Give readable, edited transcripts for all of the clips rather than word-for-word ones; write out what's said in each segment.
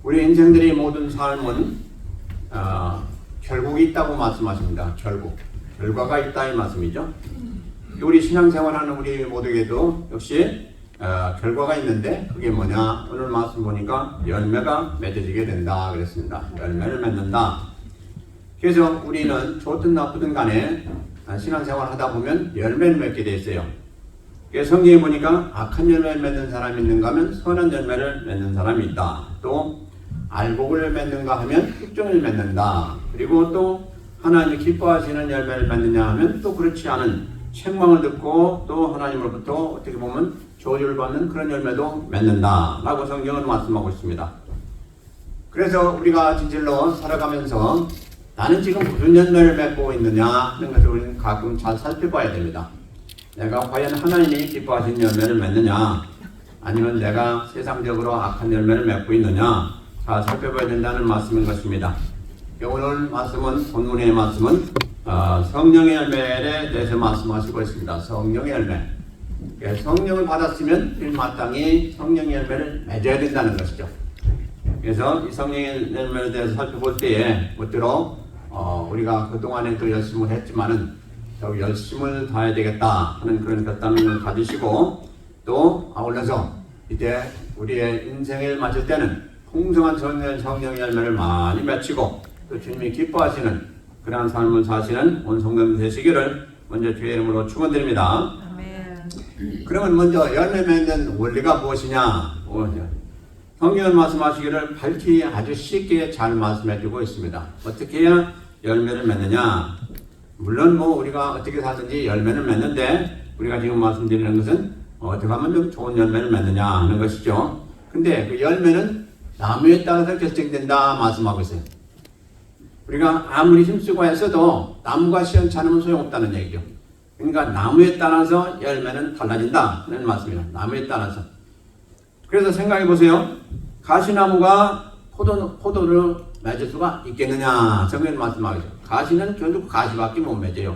우리 인생들의 모든 삶은 결국이 있다고 말씀하십니다. 결과가 있다 이 말씀이죠. 우리 신앙생활하는 우리 모두에게도 역시 결과가 있는데 그게 뭐냐? 오늘 말씀 보니까 열매가 맺어지게 된다 그랬습니다. 열매를 맺는다. 그래서 우리는 좋든 나쁘든 간에 신앙생활 하다 보면 열매를 맺게 돼 있어요. 그래서 성경에 보니까 악한 열매를 맺는 사람이 있는가 하면 선한 열매를 맺는 사람이 있다. 또 알곡을 맺는가 하면 흑종을 맺는다. 그리고 또 하나님이 기뻐하시는 열매를 맺느냐 하면 또 그렇지 않은 책망을 듣고 또 하나님으로부터 어떻게 보면 저주를 받는 그런 열매도 맺는다 라고 성경은 말씀하고 있습니다. 그래서 우리가 진실로 살아가면서 나는 지금 무슨 열매를 맺고 있느냐 하는 것을 우리는 가끔 잘 살펴봐야 됩니다. 내가 과연 하나님이 기뻐하시는 열매를 맺느냐 아니면 내가 세상적으로 악한 열매를 맺고 있느냐 잘 살펴봐야 된다는 말씀인 것입니다. 오늘 말씀은 본문의 말씀은 성령의 열매에 대해서 말씀하시고 있습니다. 성령의 열매. 성령을 받았으면 마땅히 성령의 열매를 맺어야 된다는 것이죠. 그래서 이 성령의 열매에 대해서 살펴볼 때에 무쪼록 우리가 그동안에도 열심을 했지만은 더 열심을 다해야 되겠다 하는 그런 결단을 가지시고 또 아울러서 이제 우리의 인생을 마칠 때는 풍성한 성령의 열매를 많이 맺히고 또 주님이 기뻐하시는 그러한 삶을 사시는 온 성도들 되시기를 먼저 주의 이름으로 축원드립니다. 아멘. 그러면 먼저 열매 맺는 원리가 무엇이냐? 성경은 말씀하시기를 밝히 아주 쉽게 잘 말씀해주고 있습니다. 어떻게 해야 열매를 맺느냐? 물론 우리가 어떻게 사든지 열매를 맺는데 우리가 지금 말씀드리는 것은 어떻게 하면 좀 좋은 열매를 맺느냐 하는 것이죠. 근데 그 열매는 나무에 따라서 결정된다 말씀하고 있어요. 우리가 아무리 힘쓰고 했어도 나무가 시원찮으면 소용없다는 얘기죠. 그러니까 나무에 따라서 열매는 달라진다는 말씀이에요. 나무에 따라서. 그래서 생각해 보세요. 가시나무가 포도를 맺을 수가 있겠느냐? 성경은 말씀하죠. 가시는 결국 가시밖에 못 맺어요.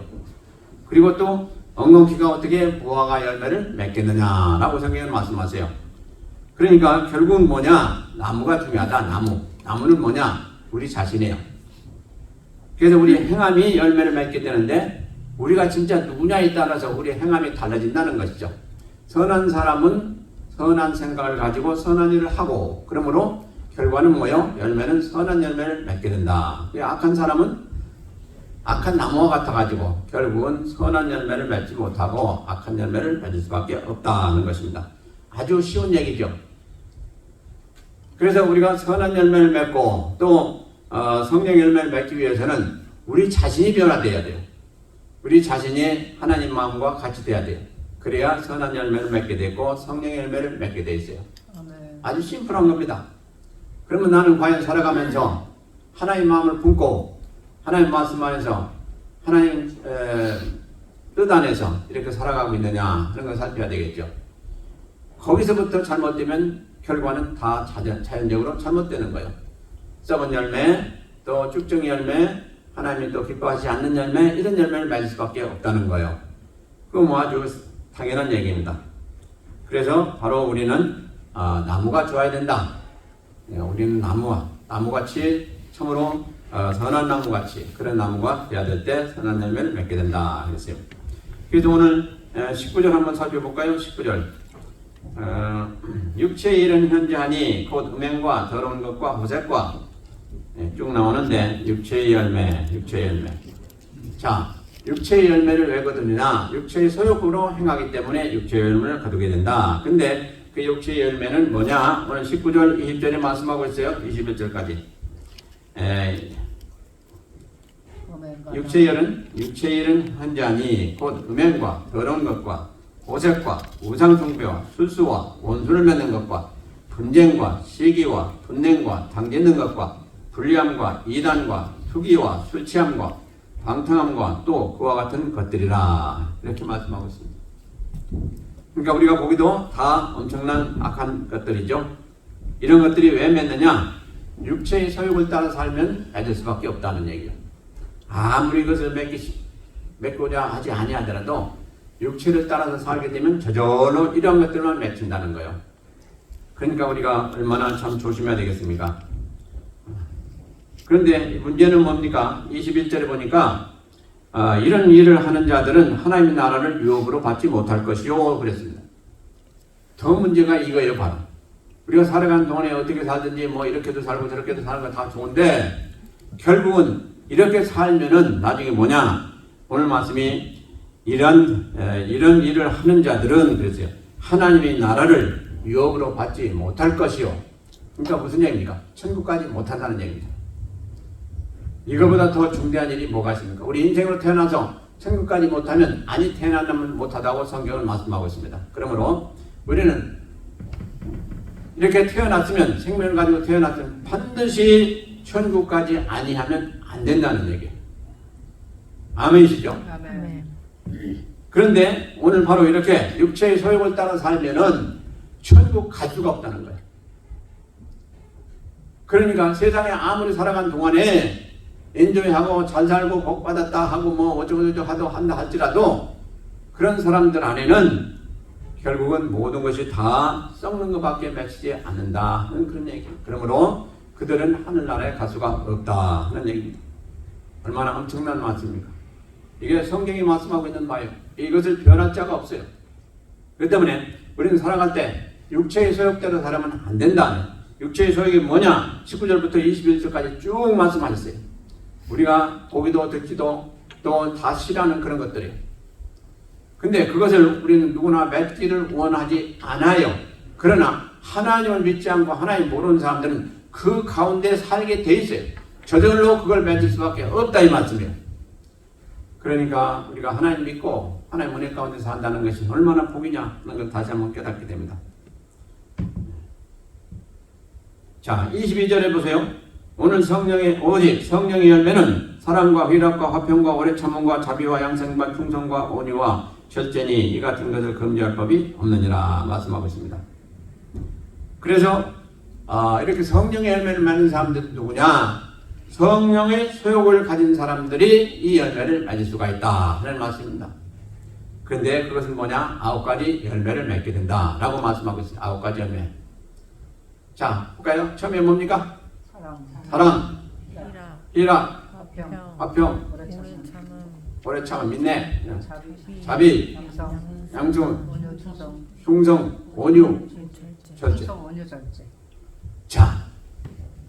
그리고 또 엉겅퀴가 어떻게 무화과 열매를 맺겠느냐라고 성경은 말씀하세요. 그러니까 결국은 뭐냐? 나무가 중요하다. 나무는 뭐냐? 우리 자신이에요. 그래서 우리 행함이 열매를 맺게 되는데 우리가 진짜 누구냐에 따라서 우리 행함이 달라진다는 것이죠. 선한 사람은 선한 생각을 가지고 선한 일을 하고 그러므로 결과는 뭐예요? 열매는 선한 열매를 맺게 된다. 악한 사람은 악한 나무와 같아가지고 결국은 선한 열매를 맺지 못하고 악한 열매를 맺을 수밖에 없다는 것입니다. 아주 쉬운 얘기죠. 그래서 우리가 선한 열매를 맺고 또 성령 열매를 맺기 위해서는 우리 자신이 변화되어야 돼요. 우리 자신이 하나님 마음과 같이 돼야 돼요. 그래야 선한 열매를 맺게 되고 성령의 열매를 맺게 돼 있어요. 아주 심플한 겁니다. 그러면 나는 과연 살아가면서 하나님 마음을 품고 하나님 말씀 안에서 하나님 뜻 안에서 이렇게 살아가고 있느냐 하는 걸 살펴야 되겠죠. 거기서부터 잘못되면 결과는 다 자연적으로 잘못되는 거예요. 썩은 열매, 또 쭉정이 열매, 하나님이 또 기뻐하지 않는 열매, 이런 열매를 맺을 수밖에 없다는 거예요. 그건 아주 당연한 얘기입니다. 그래서 바로 우리는 나무가 좋아야 된다. 우리는 나무같이 참으로 선한 나무같이 그런 나무가 되어야 될 때 선한 열매를 맺게 된다 그랬어요. 그래서 오늘 19절 한번 살펴볼까요? 19절. 육체의 일은 현저하니 곧 음행과 더러운 것과 호색과 쭉 나오는데 육체의 열매. 자, 육체의 열매를 왜 거두느냐? 육체의 소욕으로 행하기 때문에 육체의 열매를 거두게 된다. 근데 그 육체의 열매는 뭐냐? 오늘 19절, 20절에 말씀하고 있어요. 21절까지. 육체의 일은 현저하니 곧 음행과 더러운 것과 호색과 우상숭배와 술수와 원수를 맺는 것과 분쟁과 시기와 분냉과 당짓는 것과 불리함과 이단과 투기와 술취함과 방탕함과 또 그와 같은 것들이라 이렇게 말씀하고 있습니다. 그러니까 우리가 보기도 다 엄청난 악한 것들이죠. 이런 것들이 왜 맺느냐? 육체의 소욕을 따라 살면 맺을 수밖에 없다는 얘기예요. 아무리 그것을 맺고자 하지 아니하더라도 육체를 따라서 살게 되면 저절로 이런 것들만 맺힌다는 거예요. 그러니까 우리가 얼마나 참 조심해야 되겠습니까? 그런데 문제는 뭡니까? 21절에 보니까 이런 일을 하는 자들은 하나님의 나라를 유업으로 받지 못할 것이요 그랬습니다. 더 문제가 이거예요. 바로 우리가 살아가는 동안에 어떻게 살든지 뭐 이렇게도 살고 저렇게도 사는 거 다 좋은데 결국은 이렇게 살면은 나중에 뭐냐? 오늘 말씀이 이런 일을 하는 자들은 그랬어요. 하나님의 나라를 유업으로 받지 못할 것이요. 그러니까 무슨 얘기입니까? 천국까지 못한다는 얘기입니다. 이거보다 더 중대한 일이 뭐가 있습니까? 우리 인생으로 태어나서 천국까지 못하면 아니 태어나면 못하다고 성경은 말씀하고 있습니다. 그러므로 우리는 이렇게 태어났으면 생명을 가지고 태어났으면 반드시 천국까지 아니하면 안 된다는 얘기예요. 아멘이시죠? 아멘. 그런데 오늘 바로 이렇게 육체의 소욕을 따라 살면은 천국 갈 수가 없다는 거예요. 그러니까 세상에 아무리 살아간 동안에 엔조이하고 잘 살고 복 받았다 하고 뭐 어쩌고저쩌고 하도 한다 할지라도 그런 사람들 안에는 결국은 모든 것이 다 썩는 것밖에 맺히지 않는다 하는 그런 얘기예요. 그러므로 그들은 하늘나라에 갈 수가 없다 하는 얘기입니다. 얼마나 엄청난 말씀입니까? 이게 성경이 말씀하고 있는 바예요. 이것을 변할 자가 없어요. 그렇기 때문에 우리는 살아갈 때 육체의 소욕대로 살아면 안 된다. 육체의 소욕이 뭐냐? 19절부터 21절까지 쭉 말씀하셨어요. 우리가 보기도 듣기도 또 다 싫어하는 그런 것들이에요. 근데 그것을 우리는 누구나 맺기를 원하지 않아요. 그러나 하나님을 믿지 않고 하나님 모르는 사람들은 그 가운데 살게 돼 있어요. 저절로 그걸 맺을 수밖에 없다 이 말씀이에요. 그러니까 우리가 하나님 믿고 하나님 은혜 가운데 산다는 것이 얼마나 복이냐 하는 걸 다시 한번 깨닫게 됩니다. 자, 22절에 보세요. 오늘 오직 성령의 열매는 사랑과 희락과 화평과 오래 참음과 자비와 양생과 충성과 온유와 절제니 이 같은 것을 금지할 법이 없느니라 말씀하고 있습니다. 그래서 이렇게 성령의 열매를 맺는 사람들은 누구냐? 성령의 소욕을 가진 사람들이 이 열매를 맺을 수가 있다 하는 말씀입니다. 그런데 그것은 뭐냐? 9가지 열매를 맺게 된다 라고 말씀하고 있어요. 9가지 열매. 자, 볼까요? 처음에 뭡니까? 사랑, 희락, 화평, 오래 참음, 인내, 자비, 양sun, 충성, 온유, 절제. 자,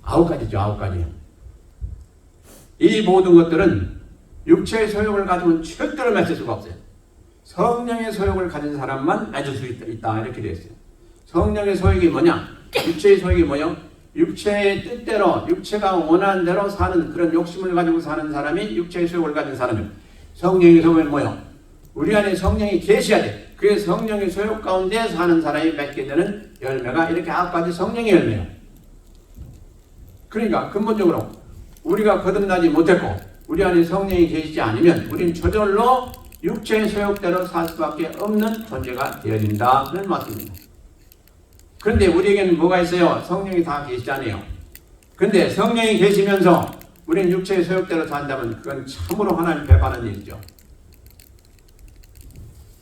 9가지죠. 9가지. 이 모든 것들은 육체의 소욕을 가지면 절대로 맺을 수가 없어요. 성령의 소욕을 가진 사람만 맺을 수 있다 이렇게 되어 있어요. 성령의 소욕이 뭐냐? 육체의 소욕이 뭐요? 육체의 뜻대로 육체가 원하는 대로 사는 그런 욕심을 가지고 사는 사람이 육체의 소욕을 가진 사람이에요. 성령의 소욕은 뭐요? 우리 안에 성령이 계셔야 돼. 그 성령의 소욕 가운데 사는 사람이 맺게 되는 열매가 이렇게 9가지 성령의 열매예요. 그러니까 근본적으로 우리가 거듭나지 못했고 우리 안에 성령이 계시지 않으면 우리는 저절로 육체의 소욕대로 살 수밖에 없는 존재가 되어진다는 말씀입니다. 그런데 우리에게는 뭐가 있어요? 성령이 다 계시잖아요. 그런데 성령이 계시면서 우리는 육체의 소욕대로 산다면 그건 참으로 하나님 배반하는 일이죠.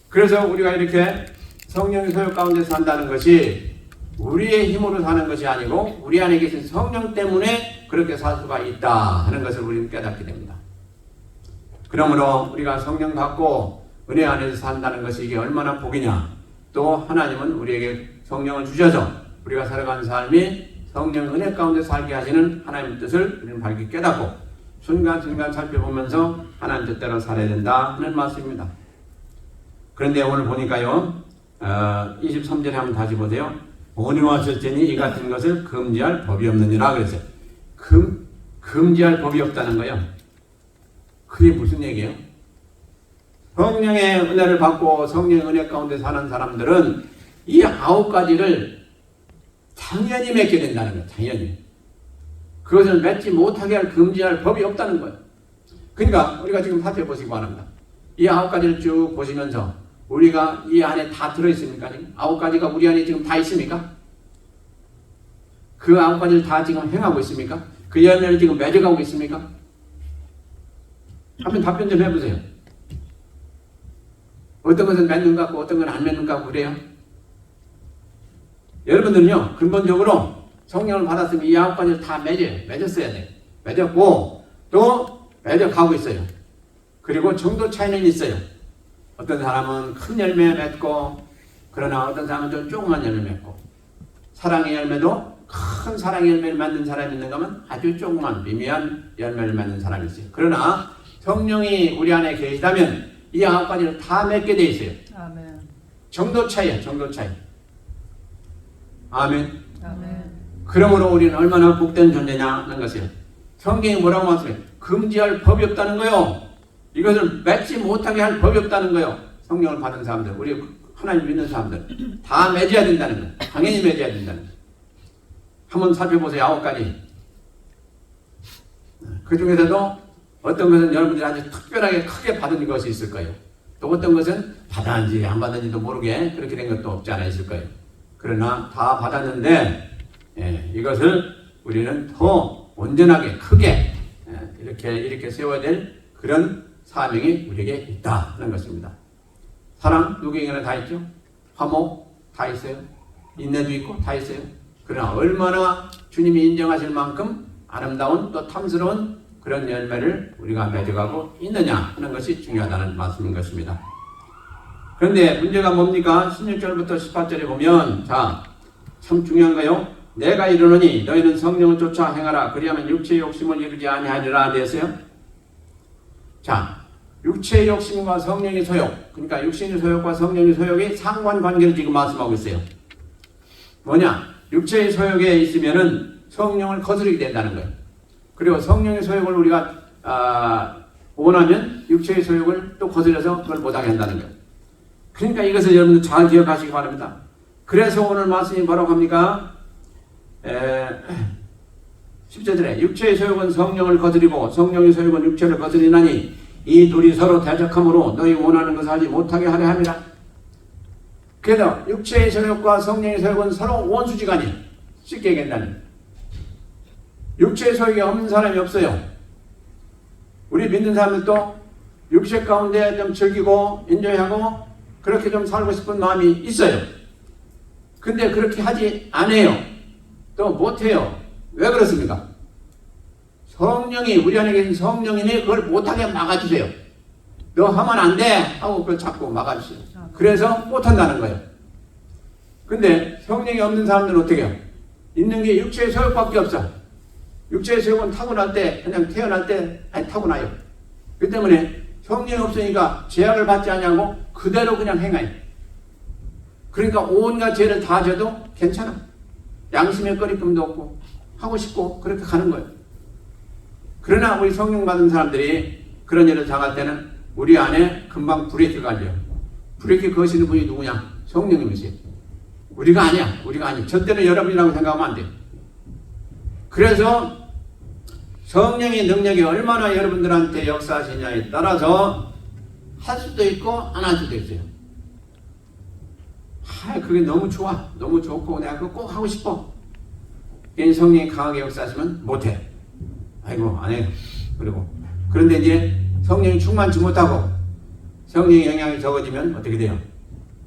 그래서 우리가 이렇게 성령의 소욕 가운데 산다는 것이 우리의 힘으로 사는 것이 아니고 우리 안에 계신 성령 때문에 그렇게 살 수가 있다 하는 것을 우리는 깨닫게 됩니다. 그러므로 우리가 성령 받고 은혜 안에서 산다는 것이 이게 얼마나 복이냐. 또 하나님은 우리에게 성령을 주셔서 우리가 살아가는 삶이 성령 은혜 가운데 살게 하시는 하나님의 뜻을 우리는 밝게 깨닫고 순간순간 살펴보면서 하나님 뜻대로 살아야 된다 하는 말씀입니다. 그런데 오늘 보니까요 23절에 한번 다시 보세요. 온유와 절제니 이 같은 것을 금지할 법이 없느니라 그랬어요. 금지할 법이 없다는 거예요. 그게 무슨 얘기예요? 성령의 은혜를 받고 성령의 은혜 가운데 사는 사람들은 이 9가지를 당연히 맺게 된다는 거예요. 당연히. 그것을 맺지 못하게 할 금지할 법이 없다는 거예요. 그러니까 우리가 지금 살펴보시기 바랍니다. 이 9가지를 쭉 보시면서 우리가 이 안에 다 들어있습니까? 9가지가 우리 안에 지금 다 있습니까? 그 9가지를 다 지금 행하고 있습니까? 그 열매를 지금 맺어가고 있습니까? 한번 답변 좀 해보세요. 어떤 것은 맺는 것 같고 어떤 건 안 맺는 것 같고 그래요? 여러분들은요, 근본적으로 성령을 받았으면 이 9가지를 다 맺었어야 돼요. 맺었고, 또 맺어가고 있어요. 그리고 정도 차이는 있어요. 어떤 사람은 큰 열매 맺고, 그러나 어떤 사람은 좀 조그만 열매 맺고, 사랑의 열매도 큰 사랑의 열매를 맺는 사람이 있는가 하면 아주 조그만 미미한 열매를 맺는 사람이 있어요. 그러나 성령이 우리 안에 계시다면 이 9가지를 다 맺게 돼 있어요. 아멘. 정도 차이야, 정도 차이. 아멘. 아멘. 그러므로 우리는 얼마나 복된 존재냐는 것이에요. 성경이 뭐라고 말씀해요? 금지할 법이 없다는 거요. 이것을 맺지 못하게 할 법이 없다는 거요. 성령을 받은 사람들, 우리 하나님 믿는 사람들 다 맺어야 된다는 거예요. 당연히 맺어야 된다는 거예요. 한번 살펴보세요. 9가지. 그 중에서도 어떤 것은 여러분들이 아주 특별하게 크게 받은 것이 있을 거예요. 또 어떤 것은 받았는지 안 받았는지도 모르게 그렇게 된 것도 없지 않아 있을 거예요. 그러나 다 받았는데 이것을 우리는 더 온전하게 크게 이렇게 세워야 될 그런 사명이 우리에게 있다 하는 것입니다. 사랑 누구에게나 다 있죠. 화목 다 있어요. 인내도 있고 다 있어요. 그러나 얼마나 주님이 인정하실 만큼 아름다운 또 탐스러운 그런 열매를 우리가 맺어가고 있느냐 하는 것이 중요하다는 말씀인 것입니다. 그런데 문제가 뭡니까? 16절부터 18절에 보면 참 중요한 거요. 내가 이르노니 너희는 성령을 쫓아 행하라. 그리하면 육체의 욕심을 이루지 아니하리라 되었어요. 육체의 욕심과 성령의 소욕, 그러니까 육신의 소욕과 성령의 소욕이 상관관계를 지금 말씀하고 있어요. 뭐냐? 육체의 소욕에 있으면은 성령을 거스르게 된다는 거예요. 그리고 성령의 소욕을 우리가 원하면 육체의 소욕을 또 거스려서 그걸 못하게 한다는 거예요. 그러니까 이것을 여러분들 잘 기억하시기 바랍니다. 그래서 오늘 말씀이 뭐라고 합니까? 10절에 육체의 소욕은 성령을 거스리고 성령의 소욕은 육체를 거스리나니 이 둘이 서로 대적함으로 너희 원하는 것을 하지 못하게 하려 함이라. 그래서 육체의 소욕과 성령의 소욕은 서로 원수지간이에요. 쉽게 얘기한다면 육체의 소욕이 없는 사람이 없어요. 우리 믿는 사람들도 육체 가운데 좀 즐기고 인조하고 그렇게 좀 살고 싶은 마음이 있어요. 근데 그렇게 하지 않아요. 또 못해요. 왜 그렇습니까? 성령이 우리 안에 계신 성령님이 그걸 못하게 막아주세요. 너 하면 안 돼 하고 그걸 자꾸 막아주세요. 그래서 못한다는 거예요. 근데 성령이 없는 사람들은 어떻게 해요? 있는 게 육체의 소욕밖에 없어. 육체의 소욕은 타고날 때 그냥 태어날 때 타고나요. 그 때문에 성령이 없으니까 제약을 받지 않냐고 그대로 그냥 행해요. 그러니까 온갖 죄를 다 져도 괜찮아. 양심의 꺼리낌도 없고 하고 싶고 그렇게 가는 거예요. 그러나 우리 성령 받은 사람들이 그런 일을 당할 때는 우리 안에 금방 브레이크가 걸려요. 브레이크 거시는 분이 누구냐? 성령님이세요. 우리가 아니야. 우리가 아니야. 절대로 여러분이라고 생각하면 안 돼요. 그래서 성령의 능력이 얼마나 여러분들한테 역사하시냐에 따라서 할 수도 있고 안 할 수도 있어요. 그게 너무 좋아. 너무 좋고 내가 그거 꼭 하고 싶어. 성령이 강하게 역사하시면 못해. 아이고 안 해요. 그런데 이제 성령이 충만치 못하고 성령의 영향이 적어지면 어떻게 돼요?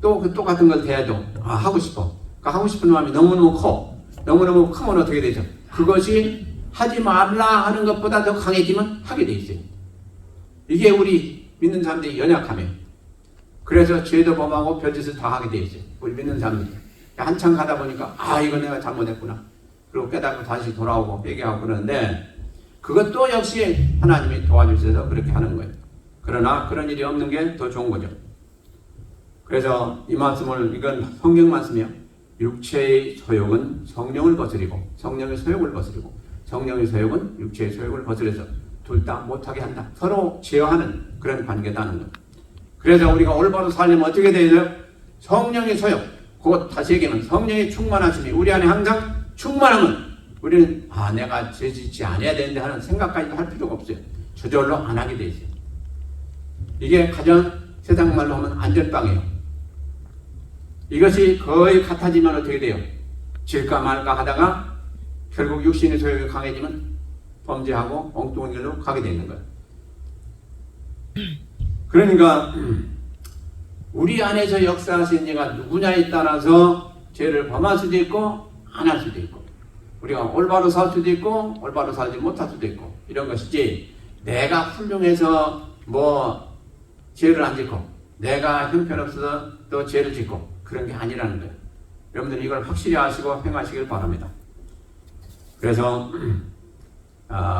또 그 똑같은 걸 대해도 하고 싶어. 그러니까 하고 싶은 마음이 너무너무 커. 너무너무 크면 어떻게 되죠? 그것이 하지 말라 하는 것보다 더 강해지면 하게 돼 있어요. 이게 우리 믿는 사람들이 연약함이에요. 그래서 죄도 범하고 별짓을 다 하게 돼 있어요. 우리 믿는 사람들. 한참 가다 보니까 이거 내가 잘못했구나. 그리고 깨닫고 다시 돌아오고 회개하고 그러는데 그것도 역시 하나님이 도와주셔서 그렇게 하는 거예요. 그러나 그런 일이 없는 게 더 좋은 거죠. 그래서 이 말씀을 이건 성경 말씀이에요. 육체의 소욕은 성령을 거스리고 성령의 소욕을 거스리고 성령의 소욕은 육체의 소욕을 거스려서 둘 다 못하게 한다. 서로 제어하는 그런 관계다는 거예요. 그래서 우리가 올바로 살려면 어떻게 돼야 돼요? 성령의 소욕, 곧 다시 얘기하면 성령의 충만하심이 우리 안에 항상 충만하면 우리는 내가 죄 짓지 않아야 되는데 하는 생각까지도 할 필요가 없어요. 저절로 안 하게 돼 있어요. 이게 가장 세상 말로 하면 안전빵이에요. 이것이 거의 같아지면 어떻게 돼요? 질까 말까 하다가 결국 육신의 소욕이 강해지면 범죄하고 엉뚱한 길로 가게 되는 거예요. 그러니까 우리 안에서 역사하신 이가 누구냐에 따라서 죄를 범할 수도 있고 안 할 수도 있고, 우리가 올바로 살 수도 있고 올바로 살지 못할 수도 있고, 이런 것이지 내가 훌륭해서 뭐 죄를 안 짓고 내가 형편없어서 또 죄를 짓고 그런 게 아니라는 거예요. 여러분들 이걸 확실히 아시고 행하시길 바랍니다. 그래서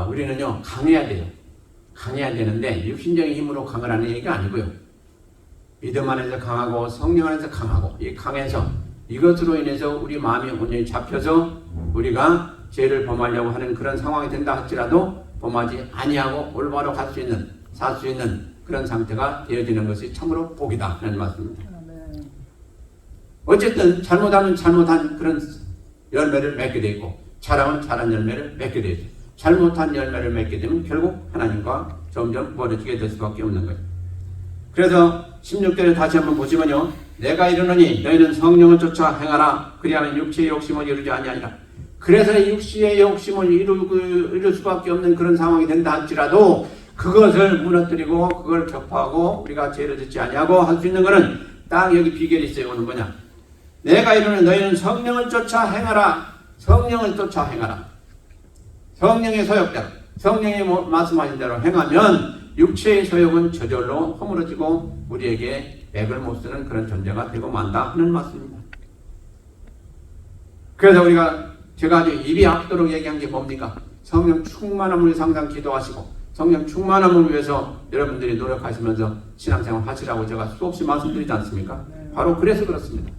우리는요 강해야 돼요. 강해야 되는데 육신적인 힘으로 강하라는 얘기가 아니고요. 믿음 안에서 강하고 성령 안에서 강하고, 이 강해서 이것으로 인해서 우리 마음이 온전히 잡혀서 우리가 죄를 범하려고 하는 그런 상황이 된다 할지라도 범하지 아니하고 올바로 갈 수 있는, 살 수 있는 그런 상태가 되어지는 것이 참으로 복이다 하는 말씀입니다. 어쨌든 잘못하면 잘못한 그런 열매를 맺게 되어 있고, 잘하면 잘한 열매를 맺게 되어 있고, 잘못한 열매를 맺게 되면 결국 하나님과 점점 멀어지게 될 수밖에 없는 거예요. 그래서 16절에 다시 한번 보시면요, 내가 이르노니 너희는 성령을 쫓아 행하라. 그리하면 육체의 욕심을 이루지 아니하리라. 그래서 육체의 욕심을 이룰 수밖에 없는 그런 상황이 된다 할지라도 그것을 무너뜨리고 그걸 격파하고 우리가 죄를 짓지 아니하고 할 수 있는 것은 딱 여기 비결이 있어요. 오는 뭐냐, 내가 이르노니 너희는 성령을 쫓아 행하라. 성령을 쫓아 행하라. 성령의 소욕대로, 성령이 말씀하신 대로 행하면 육체의 소욕은 저절로 허물어지고 우리에게 맥을 못 쓰는 그런 존재가 되고 만다 하는 말씀입니다. 그래서 제가 아주 입이 아프도록 얘기한 게 뭡니까? 성령 충만함을 위해서 항상 기도하시고 성령 충만함을 위해서 여러분들이 노력하시면서 신앙생활 하시라고 제가 수없이 말씀드리지 않습니까? 바로 그래서 그렇습니다.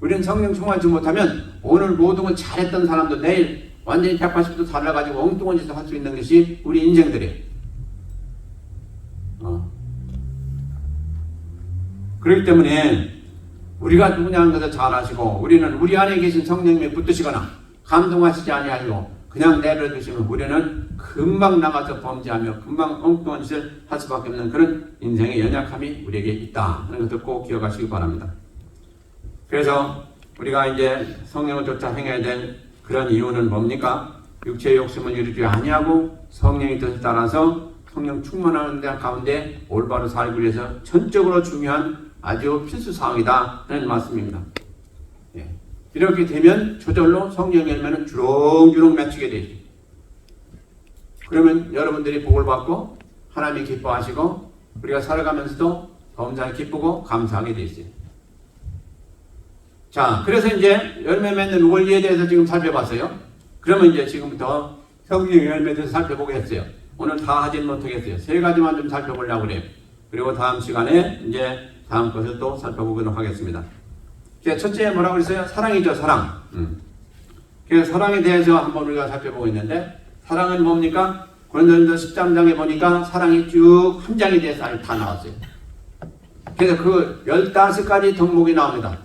우리는 성령 충만하지 못하면 오늘 모든 걸 잘했던 사람도 내일 완전히 180도 달라가지고 엉뚱한 짓을 할 수 있는 것이 우리 인생들이에요. 그렇기 때문에 우리가 누구냐는 것을 잘 아시고, 우리는 우리 안에 계신 성령님에 붙드시거나 감동하시지 아니하시고 그냥 내버려두시면 우리는 금방 나가서 범죄하며 금방 엉뚱한 짓을 할 수밖에 없는 그런 인생의 연약함이 우리에게 있다 하는 것을 꼭 기억하시기 바랍니다. 그래서 우리가 이제 성령을 쫓아 행해야 될 그런 이유는 뭡니까? 육체의 욕심을 이루지 아니하고 성령의 뜻에 따라서 성령 충만하는 데 가운데 올바로 살기 위해서 전적으로 중요한 아주 필수 사항이다 하는 말씀입니다. 예. 이렇게 되면 저절로 성령 열매는 주렁주렁 맺히게 되죠. 그러면 여러분들이 복을 받고 하나님이 기뻐하시고 우리가 살아가면서도 범사에 기쁘고 감사하게 돼 있어요. 자, 그래서 이제 열매 맺는 원리에 대해서 지금 살펴봤어요. 그러면 이제 지금부터 성령 열매에 대해서 살펴보겠어요. 오늘 다 하진 못하겠어요. 3가지만 좀 살펴보려고 그래요. 그리고 다음 시간에 이제 다음 것을 또 살펴보도록 하겠습니다. 첫째 뭐라고 그랬어요? 사랑이죠, 사랑. 그래서 사랑에 대해서 한번 우리가 살펴보고 있는데, 사랑은 뭡니까? 고린도전서 13장에 보니까 사랑이 쭉 한 장에 대해서 다 나왔어요. 그래서 그 15가지 덕목이 나옵니다.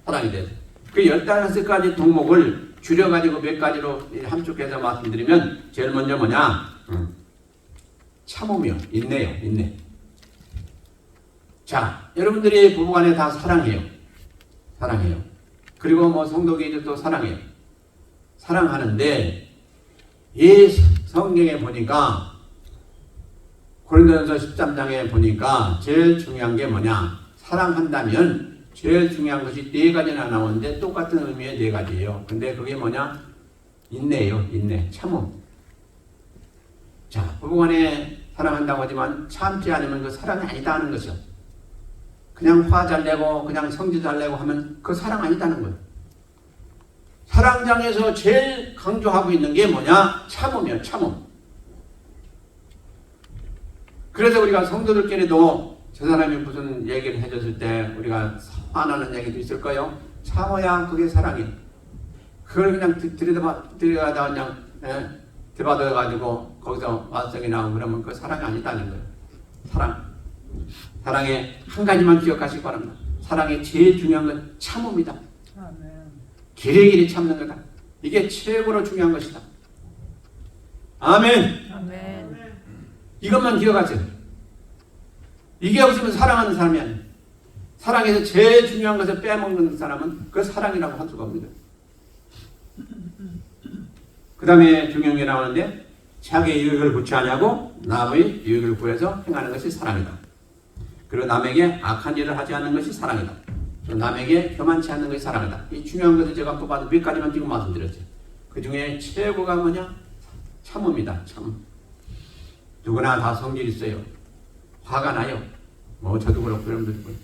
사랑에 대해서. 그 15가지 덕목을 줄여가지고 몇 가지로 함축해서 말씀드리면, 제일 먼저 뭐냐? 참으며, 인내요, 인내. 자, 여러분들이 부부간에 다 사랑해요. 사랑해요. 그리고 뭐 성도끼리도 사랑해요. 사랑하는데, 이 성경에 보니까, 고린도전서 13장에 보니까 제일 중요한 게 뭐냐? 사랑한다면 제일 중요한 것이 4가지나 나오는데 똑같은 의미의 4가지예요. 근데 그게 뭐냐? 인내예요. 인내. 참음. 자, 부부간에 사랑한다고 하지만 참지 않으면 그 사랑이 아니다 하는 것이요. 그냥 화 잘 내고 그냥 성질 잘 내고 하면 그 사랑 아니다는 거예요. 사랑장에서 제일 강조하고 있는 게 뭐냐? 참음이요. 참음. 그래서 우리가 성도들끼리도 저 사람이 무슨 얘기를 해줬을 때 우리가 화나는 얘기도 있을 거예요. 참아야 그게 사랑이에요. 그걸 그냥 들여다가 그냥 들여다가지고 거기서 말썽이 나오고 그러면 그 사랑이 아니다는 거예요. 사랑. 사랑의 한 가지만 기억하시기 바랍니다. 사랑의 제일 중요한 건 참음이다. 길이길이 참는 거다. 이게 최고로 중요한 것이다. 아멘. 아멘. 이것만 기억하세요. 이게 없으면 사랑하는 사람이 아니에요. 사랑에서 제일 중요한 것을 빼먹는 사람은 그 사랑이라고 할 수가 없습니다. 그 다음에 중요한 게 나오는데, 자기의 유익을 구치 아니하고 남의 유익을 구해서 행하는 것이 사랑이다. 그리고 남에게 악한 일을 하지 않는 것이 사랑이다. 또 남에게 교만치 않는 것이 사랑이다. 이 중요한 것을 제가 뽑아서 몇 가지만 지금 말씀드렸어요. 그 중에 최고가 뭐냐? 참음이다. 참. 누구나 다 성질 있어요. 화가 나요. 뭐 저도 그렇고 여러분들도 그렇고.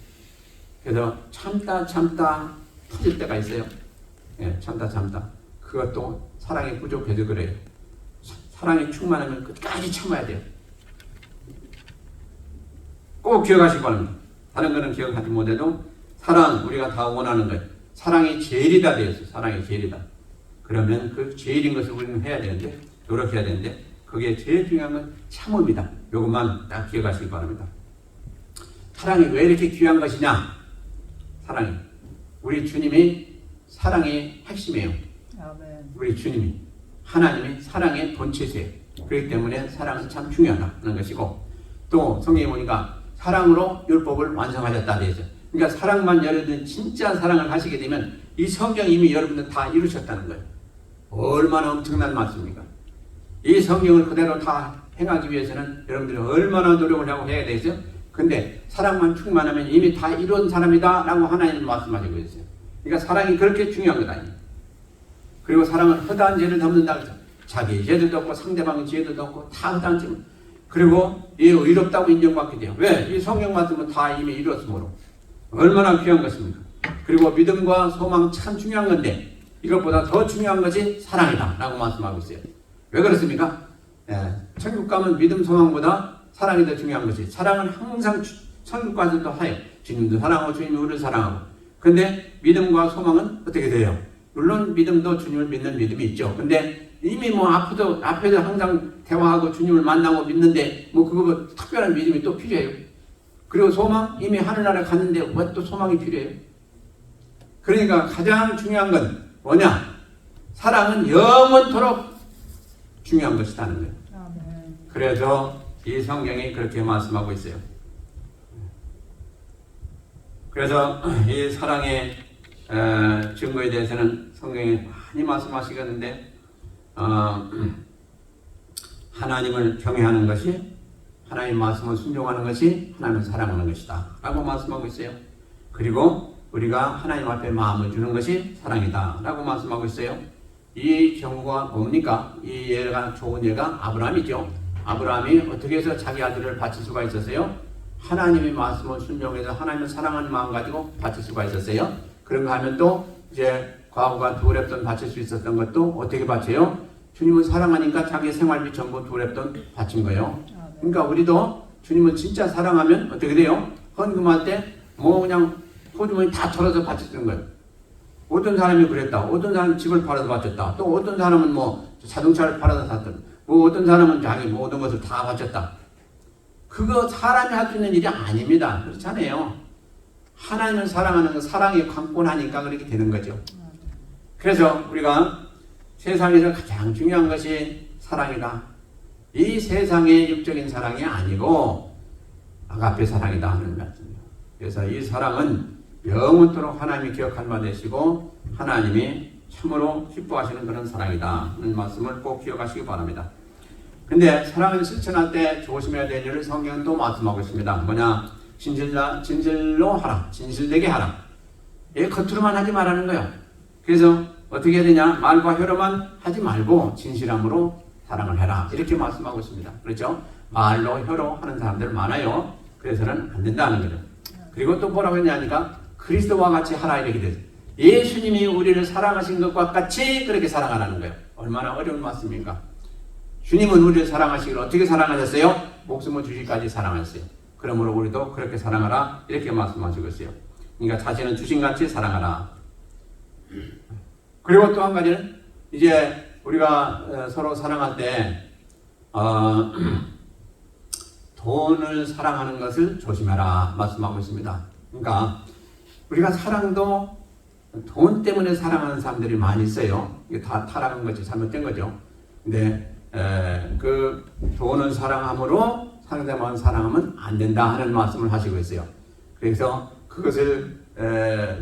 그래서 참다 터질 때가 있어요. 예, 참다. 그것도 사랑이 부족해서 그래요. 사랑이 충만하면 끝까지 참아야 돼요. 꼭 기억하시기 바랍니다. 다른 거는 기억하지 못해도 사랑, 우리가 다 원하는 것. 사랑이 제일이다 되었어요. 사랑이 제일이다. 그러면 그 제일인 것을 우리는 해야 되는데, 노력해야 되는데, 그게 제일 중요한 건 참음이다. 이것만 딱 기억하시기 바랍니다. 사랑이 왜 이렇게 귀한 것이냐? 사랑이. 우리 주님이 사랑의 핵심이에요. 아멘. 우리 주님이. 하나님이 사랑의 본체세요. 그렇기 때문에 사랑은 참 중요하다는 것이고, 또 성경에 보니까 사랑으로 율법을 완성하셨다 되죠. 그러니까 사랑만 여러분 진짜 사랑을 하시게 되면 이 성경 이미 여러분들 다 이루셨다는 거예요. 얼마나 엄청난 말씀입니까? 이 성경을 그대로 다 행하기 위해서는 여러분들이 얼마나 노력을 하고 해야 되죠? 근데 사랑만 충만하면 이미 다 이룬 사람이다 라고 하나님은 말씀하시고 있어요. 그러니까 사랑이 그렇게 중요한 것 아니에요. 그리고 사랑은 허다한 죄를 덮는다 그랬죠. 자기 죄도 덮고 상대방의 죄도 덮고 다 허다한 죄. 그리고 이 의롭다고 인정받게 돼요. 왜? 이 성경 말씀은 다 이미 이루었으므로. 얼마나 귀한 것입니까? 그리고 믿음과 소망 참 중요한 건데 이것보다 더 중요한 것이 사랑이다 라고 말씀하고 있어요. 왜 그렇습니까? 천국 가면 믿음 소망보다 사랑이 더 중요한 것이, 사랑은 항상 천국 가서도 하여 주님도 사랑하고 주님이 우리를 사랑하고. 근데 믿음과 소망은 어떻게 돼요? 물론 믿음도 주님을 믿는 믿음이 있죠. 근데 이미 뭐 앞에도 항상 대화하고 주님을 만나고 믿는데 뭐 그거 뭐 특별한 믿음이 또 필요해요. 그리고 소망, 이미 하늘나라에 갔는데 왜 또 소망이 필요해요? 그러니까 가장 중요한 건 뭐냐? 사랑은 영원토록 중요한 것이라는 거예요. 아멘. 그래서 이 성경이 그렇게 말씀하고 있어요. 그래서 이 사랑의 증거에 대해서는 성경이 많이 말씀하시겠는데 하나님을 경외하는 것이, 하나님 말씀을 순종하는 것이 하나님을 사랑하는 것이다 라고 말씀하고 있어요. 그리고 우리가 하나님 앞에 마음을 주는 것이 사랑이다 라고 말씀하고 있어요. 이 경우가 뭡니까? 이 예가 좋은 예가 아브라함이죠. 아브라함이 어떻게 해서 자기 아들을 바칠 수가 있었어요? 하나님의 말씀을 순종해서 하나님을 사랑하는 마음 가지고 바칠 수가 있었어요. 그런가 하면 또 이제 과거가 두 랩돈 바칠 수 있었던 것도 어떻게 바쳐요? 주님을 사랑하니까 자기 생활비 전부 두 랩돈 바친 거예요. 그러니까 우리도 주님을 진짜 사랑하면 어떻게 돼요? 헌금할 때 뭐 그냥 호주머니 다 털어서 바쳤던 거예요. 어떤 사람이 그랬다. 어떤 사람은 집을 팔아서 바쳤다. 또 어떤 사람은 뭐 자동차를 팔아서 샀다. 뭐 어떤 사람은 자기 모든 것을 다 바쳤다. 그거 사람이 할 수 있는 일이 아닙니다. 그렇잖아요. 하나님을 사랑하는 건 사랑이 강권하니까 그렇게 되는 거죠. 그래서 우리가 세상에서 가장 중요한 것이 사랑이다. 이 세상의 육적인 사랑이 아니고 아가페 사랑이다 하는 말씀이에요. 그래서 이 사랑은 영원토록 하나님이 기억할 바 되시고 하나님이 참으로 기뻐하시는 그런 사랑이다 하는 말씀을 꼭 기억하시기 바랍니다. 근데 사랑을 실천할 때 조심해야 될 일을 성경은 또 말씀하고 있습니다. 뭐냐? 진실로 하라. 진실되게 하라. 이게 겉으로만 하지 말라는 거예요. 그래서 어떻게 해야 되냐? 말과 혀로만 하지 말고 진실함으로 사랑을 해라. 이렇게 말씀하고 있습니다. 그렇죠? 말로 혀로 하는 사람들 많아요. 그래서는 안 된다는 거죠. 그리고 또 뭐라고 했냐니까 그리스도와 같이 하라 이렇게 돼요. 예수님이 우리를 사랑하신 것과 같이 그렇게 사랑하라는 거예요. 얼마나 어려운 말씀입니까? 주님은 우리를 사랑하시기를 어떻게 사랑하셨어요? 목숨을 주시기까지 사랑하셨어요. 그러므로 우리도 그렇게 사랑하라 이렇게 말씀하시고 있어요. 그러니까 자신은 주신같이 사랑하라. 그리고 또 한 가지는 이제 우리가 서로 사랑할 때 돈을 사랑하는 것을 조심해라 말씀하고 있습니다. 그러니까 우리가 사랑도 돈 때문에 사랑하는 사람들이 많이 있어요. 이게 다 타락한 거죠. 잘못된 거죠. 근데 그 돈을 사랑함으로 상대방을 사랑하면 안 된다 하는 말씀을 하시고 있어요. 그래서 그것을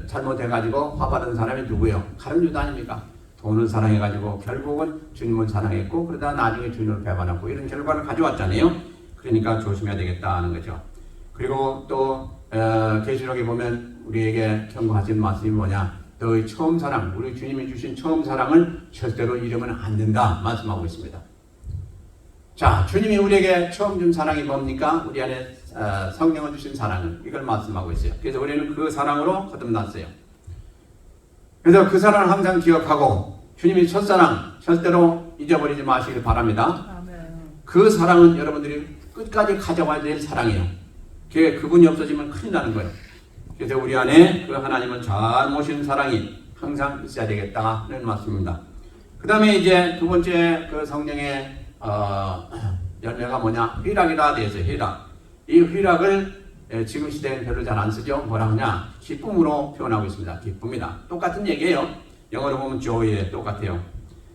잘못해가지고 화받은 사람이 누구예요? 가룟 유다 아닙니까? 돈을 사랑해가지고 결국은 주님을 사랑했고 그러다 나중에 주님을 배반하고 이런 결과를 가져왔잖아요. 그러니까 조심해야 되겠다 하는 거죠. 그리고 또 계시록에 보면 우리에게 경고하신 말씀이 뭐냐? 너의 처음 사랑, 우리 주님이 주신 처음 사랑을 절대로 잃으면 안 된다 말씀하고 있습니다. 자, 주님이 우리에게 처음 준 사랑이 뭡니까? 우리 안에 성령을 주신 사랑을 이걸 말씀하고 있어요. 그래서 우리는 그 사랑으로 거듭났어요. 그래서 그 사랑을 항상 기억하고 주님이 첫사랑 절대로 잊어버리지 마시길 바랍니다. 아멘. 그 사랑은 여러분들이 끝까지 가져와야 될 사랑이에요. 그분이 없어지면 큰일 나는 거예요. 그래서 우리 안에 그 하나님을 잘 모시는 사랑이 항상 있어야 되겠다는 말씀입니다. 그 다음에 이제 두 번째 그 성령의 열매가 뭐냐? 희락이라 되어 있어요. 희락. 이 희락을 지금 시대에는 별로 잘 안 쓰죠. 뭐라 하냐? 기쁨으로 표현하고 있습니다. 기쁨이다. 똑같은 얘기예요. 영어로 보면 joy에 똑같아요.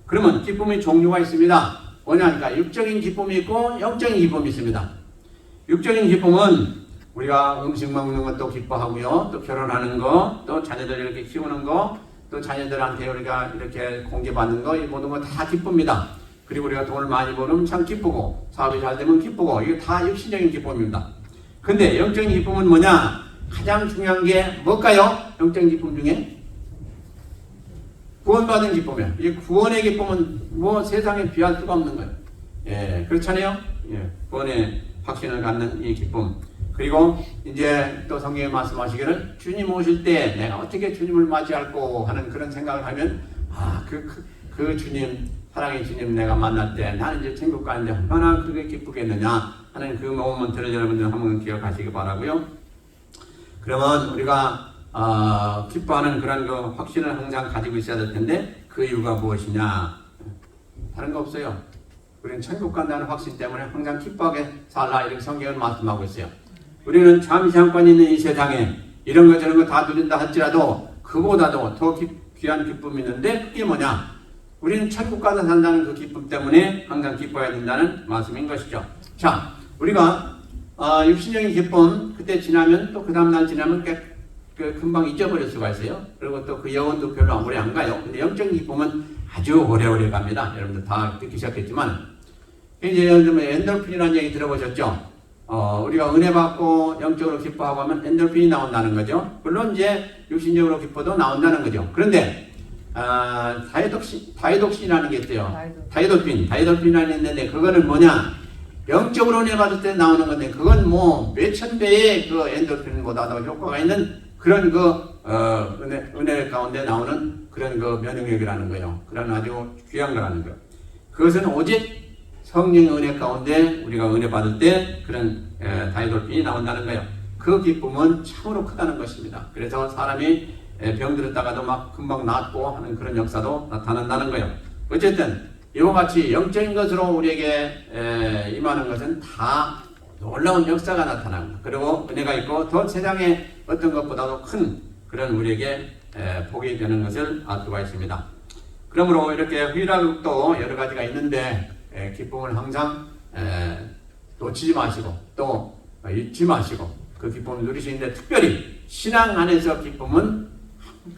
그러면 기쁨의 종류가 있습니다. 뭐냐니까 육적인 기쁨이 있고 영적인 기쁨이 있습니다. 육적인 기쁨은 우리가 음식 먹는 것도 기뻐하고요. 또 결혼하는 거, 또 자녀들 이렇게 키우는 거, 또 자녀들한테 우리가 이렇게 공개받는 거, 이 모든 거 다 기쁩니다. 그리고 우리가 돈을 많이 버는 참 기쁘고, 사업이 잘 되면 기쁘고, 이게 다 육신적인 기쁨입니다. 근데 영적인 기쁨은 뭐냐? 가장 중요한 게 뭘까요? 영적인 기쁨 중에? 구원받은 기쁨이에요. 이 구원의 기쁨은 뭐 세상에 비할 수가 없는 거예요. 예, 그렇잖아요? 예, 구원의 확신을 갖는 이 기쁨. 그리고 이제 또 성경에 말씀하시기를 주님 오실 때 내가 어떻게 주님을 맞이할고 하는 그런 생각을 하면 그 주님, 사랑의 주님 내가 만날 때 나는 이제 천국 가는데 얼마나 그게 기쁘겠느냐 하는 그 모멘트를 여러분들 한번 기억하시기 바라고요. 그러면 우리가 기뻐하는 그런 그 확신을 항상 가지고 있어야 될 텐데 그 이유가 무엇이냐? 다른 거 없어요. 우리는 천국 간다는 확신 때문에 항상 기뻐하게 살라 이렇게 성경은 말씀하고 있어요. 우리는 잠시 잠깐 있는 이 세상에 이런 거 저런 거 다 누린다 할지라도 그보다도 더 귀한 기쁨이 있는데 그게 뭐냐? 우리는 천국 가서 산다는 그 기쁨 때문에 항상 기뻐해야 된다는 말씀인 것이죠. 자, 우리가 육신적인 기쁨 그때 지나면 또 그 다음날 지나면 금방 잊어버릴 수가 있어요. 그리고 또 그 영혼도 별로 오래 안 가요. 근데 영적인 기쁨은 아주 오래오래 갑니다. 여러분들 다 듣기셨겠지만 이제 예를 들면 엔돌핀이라는 얘기 들어보셨죠? 우리가 은혜 받고 영적으로 기뻐하고 하면 엔돌핀이 나온다는 거죠. 물론 이제 육신적으로 기뻐도 나온다는 거죠. 그런데 다이독신이라는 게 있어요. 다이돌핀이라는 게 있는데 그거는 뭐냐? 영적으로 은혜 받을 때 나오는 건데 그건 뭐 몇천 배의 그 엔돌핀보다도 효과가 있는 그런 은혜 가운데 나오는 그런 그 면역력이라는 거예요. 그런 아주 귀한 거라는 거예요. 그것은 오직 성령의 은혜 가운데 우리가 은혜 받을 때 그런 다이돌핀이 나온다는 거예요. 그 기쁨은 참으로 크다는 것입니다. 그래서 사람이 병들었다가도 막 금방 낫고 하는 그런 역사도 나타난다는 거예요. 어쨌든 이와 같이 영적인 것으로 우리에게 임하는 것은 다 놀라운 역사가 나타납니다. 그리고 은혜가 있고 더 세상에 어떤 것보다도 큰 그런 우리에게 복이 되는 것을 알 수가 있습니다. 그러므로 이렇게 희락도 여러 가지가 있는데 기쁨을 항상 놓치지 마시고 또 잊지 마시고 그 기쁨을 누리시는데 특별히 신앙 안에서 기쁨은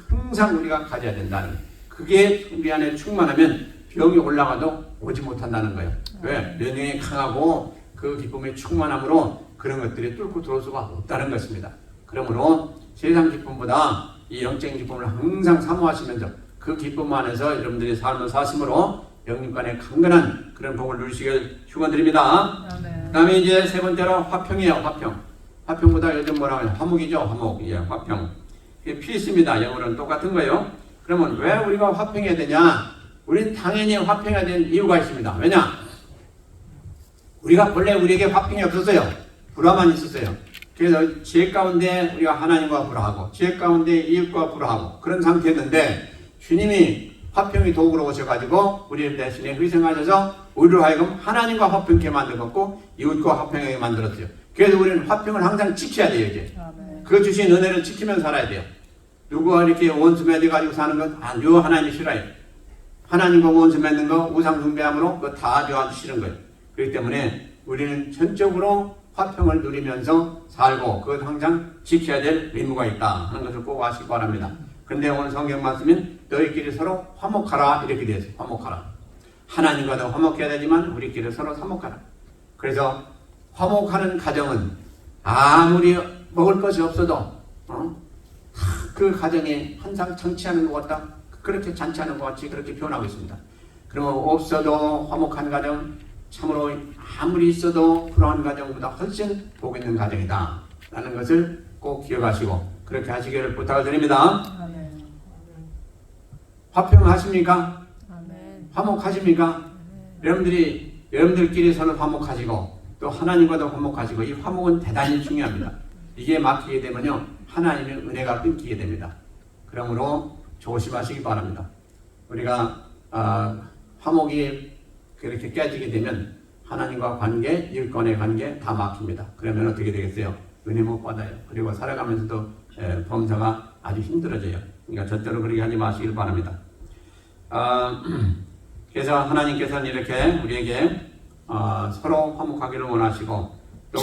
항상 우리가 가져야 된다는 거예요. 그게 우리 안에 충만하면 병이 올라가도 오지 못한다는 거예요. 왜? 면역이 강하고 그 기쁨의 충만함으로 그런 것들이 뚫고 들어올 수가 없다는 것입니다. 그러므로 세상 기쁨보다 이 영적인 기쁨을 항상 사모하시면서 그 기쁨 안에서 여러분들이 삶을 사심으로 영님 간의 강건한 그런 복을 누리시길 축원드립니다. 그 다음에 이제 세 번째로 화평이에요. 화평보다 요즘 뭐라고 하냐? 화목이죠. 화목. 예, 화평. 이게 피스입니다. 영어로는 똑같은 거예요. 그러면 왜 우리가 화평해야 되냐? 우리는 당연히 화평해야 되는 이유가 있습니다. 왜냐? 우리가 본래 우리에게 화평이 없었어요. 불화만 있었어요. 그래서 지혜 가운데 우리가 하나님과 불화하고 지혜 가운데 이웃과 불화하고 그런 상태였는데 주님이 화평의 도구로 오셔가지고 우리를 대신에 희생하셔서 우리로 하여금 하나님과 화평케 만들었고 이웃과 화평하게 만들었어요. 그래서 우리는 화평을 항상 지켜야 돼요. 이제 그 주신 은혜를 지키면서 살아야 돼요. 누구와 이렇게 원수 맺어가지고 사는 건 아주 하나님이 싫어요. 하나님과 원수 맺는 거 우상 숭배함으로 그거 다 아주 싫은 거예요. 그렇기 때문에 우리는 전적으로 화평을 누리면서 살고 그것 항상 지켜야 될 의무가 있다 하는 것을 꼭 아시기 바랍니다. 그런데 오늘 성경 말씀은 너희끼리 서로 화목하라 이렇게 되어 있어요. 화목하라. 하나님과도 화목해야 되지만 우리끼리 서로 화목하라. 그래서 화목하는 가정은 아무리 먹을 것이 없어도 그 가정이 항상 잔치하는 것 같다. 그렇게 잔치하는 것 같이 그렇게 표현하고 있습니다. 그러면 없어도 화목한 가정, 참으로 아무리 있어도 불화한 가정보다 훨씬 복 있는 가정이다 라는 것을 꼭 기억하시고 그렇게 하시기를 부탁을 드립니다. 아멘. 화평하십니까? 아멘. 화목하십니까? 아멘. 여러분들끼리 서로 화목하시고 또 하나님과도 화목하시고 이 화목은 대단히 중요합니다. 이게 막히게 되면요 하나님의 은혜가 끊기게 됩니다. 그러므로 조심하시기 바랍니다. 우리가 화목이 그렇게 깨지게 되면 하나님과 관계, 일권의 관계 다 막힙니다. 그러면 어떻게 되겠어요? 은혜 못 받아요. 그리고 살아가면서도 범사가 아주 힘들어져요. 그러니까 절대로 그렇게 하지 마시길 바랍니다. 그래서 하나님께서는 이렇게 우리에게 서로 화목하기를 원하시고 또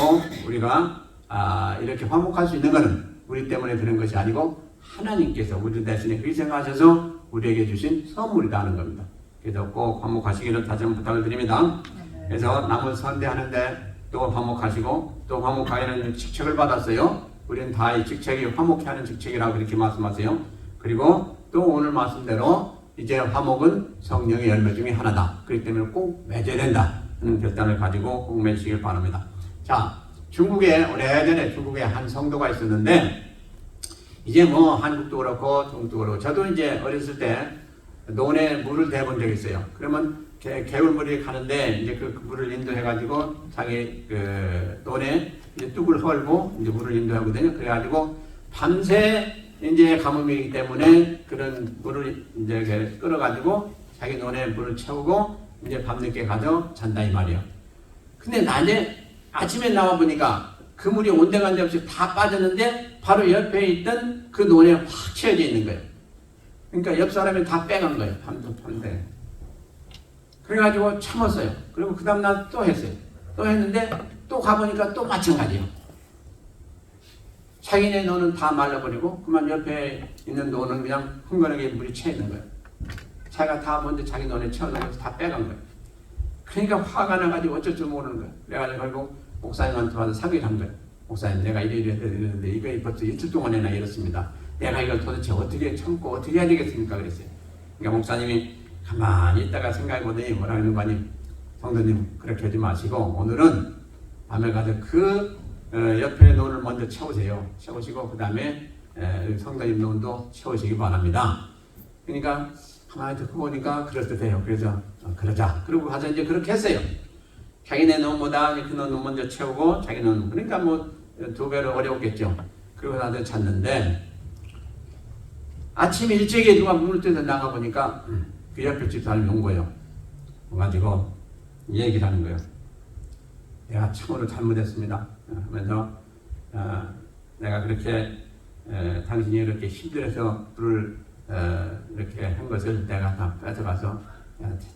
우리가 이렇게 화목할 수 있는 것은 우리 때문에 되는 것이 아니고 하나님께서 우리 대신에 희생하셔서 우리에게 주신 선물이라는 겁니다. 그래서 꼭 화목하시기를 다시 한번 부탁을 드립니다. 그래서 남을 선대하는데 또 화목하시고 또 화목하기는 직책을 받았어요. 우리는 다 이 직책이 화목해 하는 직책이라고 그렇게 말씀하세요. 그리고 또 오늘 말씀대로 이제 화목은 성령의 열매 중에 하나다. 그렇기 때문에 꼭 맺어야 된다 하는 결단을 가지고 꼭 맺으시길 바랍니다. 자, 중국에 오래전에 중국에 한 성도가 있었는데 이제 뭐 한국도 그렇고 중국도 그렇고 저도 이제 어렸을 때 논에 물을 대본 적이 있어요. 그러면 개울물이 가는데 이제 그 물을 인도해가지고 자기 그 논에 이제 뚝을 헐고 이제 물을 인도하거든요. 그래가지고 밤새 이제 가뭄이기 때문에 그런 물을 이제 끌어가지고 자기 논에 물을 채우고 이제 밤늦게 가서 잔다 이 말이에요. 근데 낮에 아침에 나와 보니까 그 물이 온데간데 없이 다 빠졌는데 바로 옆에 있던 그 논에 확 채워져 있는 거예요. 그러니까 옆 사람이 다 빼간 거예요. 밤새. 그래가지고 참았어요. 그리고 그 다음날 또 했어요. 또 했는데 또 가보니까 또 마찬가지예요. 자기네 논은 다 말라버리고 그만 옆에 있는 논은 그냥 흥건하게 물이 채 있는 거예요. 자기가 다 먼저 자기 논에 채워놓고 다 빼간 거예요. 그러니까 화가 나가지고 어쩔 줄 모르는 거예요. 그래가지고 결국 목사님한테 와서 사기를 한 거예요. 목사님 내가 이랬는데 이거 벌써 일주일 동안이나 이렇습니다. 내가 이걸 도대체 어떻게 참고 어떻게 해야 되겠습니까? 그랬어요. 그러니까 목사님이 가만히 있다가 생각해보더니 뭐라 하는 거 아니 성도님 그렇게 하지 마시고 오늘은 밤에 가서 그 옆에 논을 먼저 채우세요. 채우시고 그 다음에 성도님 논도 채우시기 바랍니다. 그러니까 가만히 듣고 보니까 그럴듯해요. 그래서 그러자. 그리고 가서 이제 그렇게 했어요. 자기네 논보다 그 논 먼저 채우고 자기 논 그러니까 뭐 두 배로 어려웠겠죠. 그리고 나서 찾는데 아침 일찍에 누가 문을 뜯어 나가 보니까 그 옆에 집 사람이 온 거예요. 와가지고 얘기를 하는 거예요. 내가 참으로 잘못했습니다. 하면서 내가 그렇게 당신이 이렇게 힘들어서 불을 이렇게 한 것을 내가 다 뺏어가서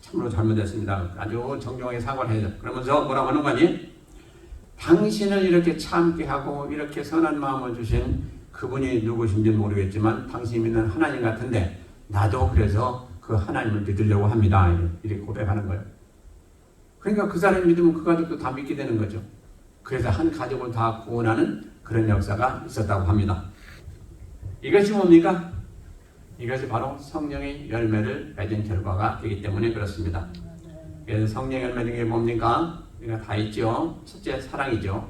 참으로 잘못했습니다. 아주 정중하게 사과를 해요. 그러면서 뭐라고 하는 거니? 당신을 이렇게 참게 하고 이렇게 선한 마음을 주신 그분이 누구신지 모르겠지만 당신이 믿는 하나님 같은데 나도 그래서 그 하나님을 믿으려고 합니다. 이렇게 고백하는 거예요. 그러니까 그 사람이 믿으면 그 가족도 다 믿게 되는 거죠. 그래서 한 가족을 다 구원하는 그런 역사가 있었다고 합니다. 이것이 뭡니까? 이것이 바로 성령의 열매를 맺은 결과가 되기 때문에 그렇습니다. 그래서 성령의 열매 중에 뭡니까? 우리가 다 있죠. 첫째 사랑이죠.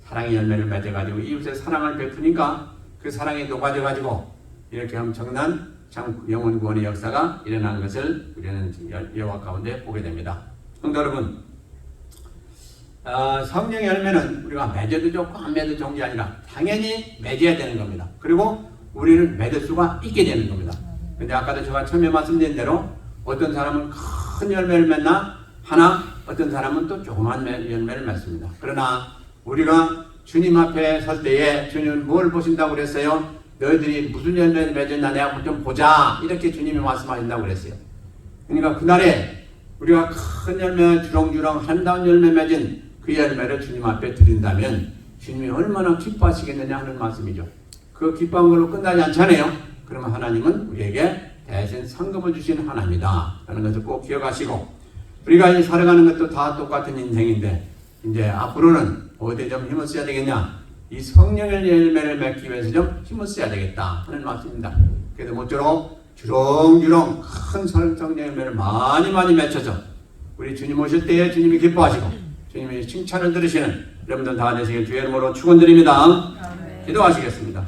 사랑의 열매를 맺어가지고 이웃의 사랑을 베푸니까 그 사랑이 녹아져가지고 이렇게 엄청난 참 영혼 구원의 역사가 일어나는 것을 우리는 여호와 가운데 보게 됩니다. 성도 여러분, 성령의 열매는 우리가 맺어도 좋고 안 맺어도 좋은 게 아니라 당연히 맺어야 되는 겁니다. 그리고 우리는 맺을 수가 있게 되는 겁니다. 근데 아까도 제가 처음에 말씀드린 대로 어떤 사람은 큰 열매를 맺나 하나 어떤 사람은 또 조그만 열매를 맺습니다. 그러나 우리가 주님 앞에 설 때에 주님은 뭘 보신다고 그랬어요? 너희들이 무슨 열매를 맺었나 내가 좀 보자 이렇게 주님이 말씀하신다고 그랬어요. 그러니까 그날에 우리가 큰 열매 주렁주렁 한다운 열매 맺은 그 열매를 주님 앞에 드린다면 주님이 얼마나 기뻐하시겠느냐 하는 말씀이죠. 그 기뻐한 걸로 끝나지 않잖아요. 그러면 하나님은 우리에게 대신 상급을 주신 하나님이다 라는 것을 꼭 기억하시고 우리가 살아가는 것도 다 똑같은 인생인데 이제 앞으로는 어디에 좀 힘을 써야 되겠냐? 이 성령의 열매를 맺기 위해서 좀 힘을 써야 되겠다 하는 말씀입니다. 그래도 모쪼록 주렁주렁 큰 성령의 열매를 많이 맺혀서 우리 주님 오실 때에 주님이 기뻐하시고 주님의 칭찬을 들으시는 여러분들 다 되시길 주의 이름으로 축원드립니다. 기도하시겠습니다.